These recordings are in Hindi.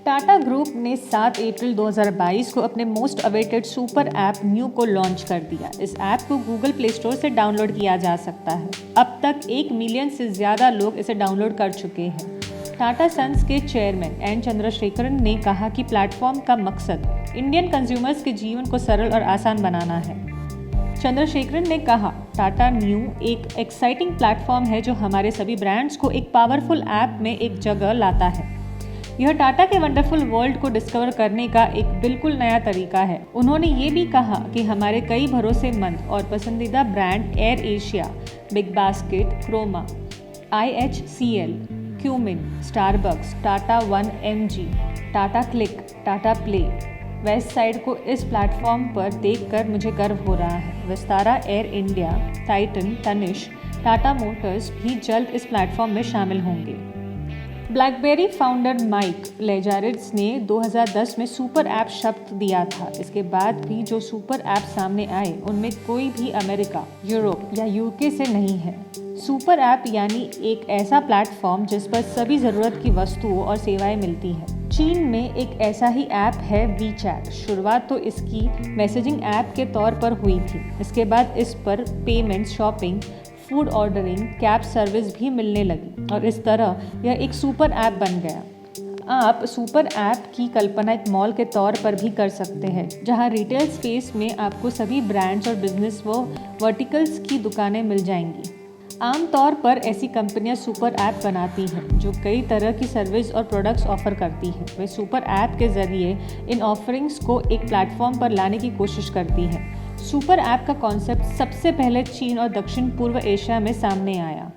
टाटा ग्रुप ने 7 अप्रैल 2022 को अपने most awaited super app new को लॉन्च कर दिया। इस ऐप को गूगल प्ले स्टोर से डाउनलोड किया जा सकता है। अब तक 1 मिलियन से ज़्यादा लोग इसे डाउनलोड कर चुके हैं। टाटा सन्स के चेयरमैन एन चंद्रशेखरन ने कहा कि प्लेटफॉर्म का मकसद इंडियन कंज्यूमर्स के जीवन को सरल और आसान बनाना है। चंद्रशेखरन ने कहा, टाटा न्यू एक एक्साइटिंग प्लेटफॉर्म है जो हमारे सभी ब्रांड्स को एक पावरफुल ऐप में एक जगह लाता है। यह टाटा के वंडरफुल वर्ल्ड को डिस्कवर करने का एक बिल्कुल नया तरीका है। उन्होंने ये भी कहा कि हमारे कई भरोसेमंद और पसंदीदा brand AirAsia, BigBasket, Croma, IHCL, Qmin, Starbucks, Tata one MG, Tata Cliq, Tata Play, Westside को इस प्लेटफॉर्म पर देखकर मुझे गर्व हो रहा है। Vistara, air India, Titan, Tanish, Tata Motors भी जल्द इस प्लेटफॉर्म में शामिल होंगे। ब्लैकबेरी फाउंडर माइक लेजारिड्स ने 2010 में सुपर ऐप शब्द दिया था। इसके बाद भी जो सुपर ऐप सामने आए उनमें कोई भी अमेरिका, यूरोप या UK से नहीं है। सुपर ऐप यानी एक ऐसा प्लेटफॉर्म जिस पर सभी ज़रूरत की वस्तुओं और सेवाएं मिलती हैं। चीन में एक ऐसा ही ऐप है वीचैट। शुरुआत तो इसकी मैसेजिंग ऐप के तौर पर हुई थी। इसके बाद इस पर payment, shopping, food ordering, cab service भी मिलने लगी और इस तरह यह एक सुपर ऐप बन गया। आप सुपर ऐप की कल्पना एक मॉल के तौर पर भी कर सकते हैं, जहां रिटेल स्पेस में आपको सभी ब्रांड्स और बिजनेस व वर्टिकल्स की दुकानें मिल जाएंगी। आमतौर पर ऐसी कंपनियां सुपर ऐप बनाती हैं जो कई तरह की सर्विस और प्रोडक्ट्स ऑफर करती हैं। वे सुपर ऐप के ज़रिए इन ऑफरिंग्स को एक प्लेटफॉर्म पर लाने की कोशिश करती हैं। सुपर ऐप का कॉन्सेप्ट सबसे पहले चीन और दक्षिण पूर्व एशिया में सामने आया।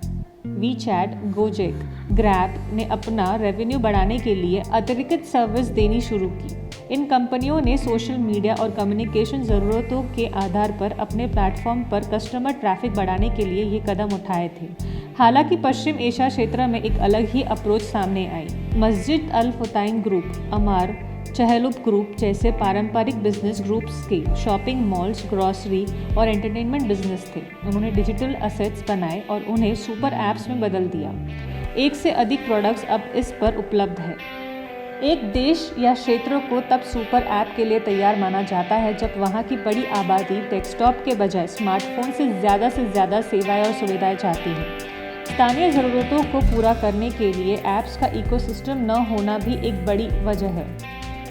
वीचैट, गोजेक, ग्रैब ने अपना रेवेन्यू बढ़ाने के लिए अतिरिक्त सर्विस देनी शुरू की। इन कंपनियों ने सोशल मीडिया और कम्युनिकेशन ज़रूरतों के आधार पर अपने प्लेटफॉर्म पर कस्टमर ट्रैफिक बढ़ाने के लिए ये कदम उठाए थे। हालांकि पश्चिम एशिया क्षेत्र में एक अलग ही अप्रोच सामने आई। मस्जिद अल फुतैन ग्रुप, अमार, चहलुप ग्रुप जैसे पारंपरिक बिजनेस ग्रुप्स के शॉपिंग मॉल्स, ग्रॉसरी और एंटरटेनमेंट बिजनेस थे। उन्होंने डिजिटल असेट्स बनाए और उन्हें सुपर ऐप्स में बदल दिया। 1 से अधिक प्रोडक्ट्स अब इस पर उपलब्ध है। एक देश या क्षेत्र को तब सुपर ऐप के लिए तैयार माना जाता है जब वहाँ की बड़ी आबादी डेस्कटॉप के बजाय स्मार्टफोन से ज़्यादा सेवाएं और सुविधाएं चाहती है। स्थानीय ज़रूरतों को पूरा करने के लिए ऐप्स का इकोसिस्टम न होना भी एक बड़ी वजह है।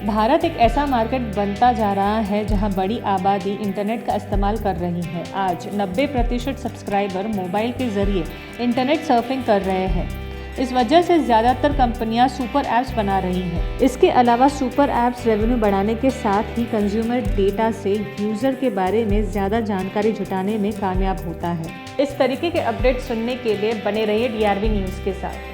भारत एक ऐसा मार्केट बनता जा रहा है जहां बड़ी आबादी इंटरनेट का इस्तेमाल कर रही है। आज 90% सब्सक्राइबर मोबाइल के जरिए इंटरनेट सर्फिंग कर रहे हैं। इस वजह से ज़्यादातर कंपनियां सुपर ऐप्स बना रही हैं। इसके अलावा सुपर ऐप्स रेवेन्यू बढ़ाने के साथ ही कंज्यूमर डेटा से यूज़र के बारे में ज़्यादा जानकारी जुटाने में कामयाब होता है। इस तरीके के अपडेट सुनने के लिए बने रहिए DRV न्यूज़ के साथ।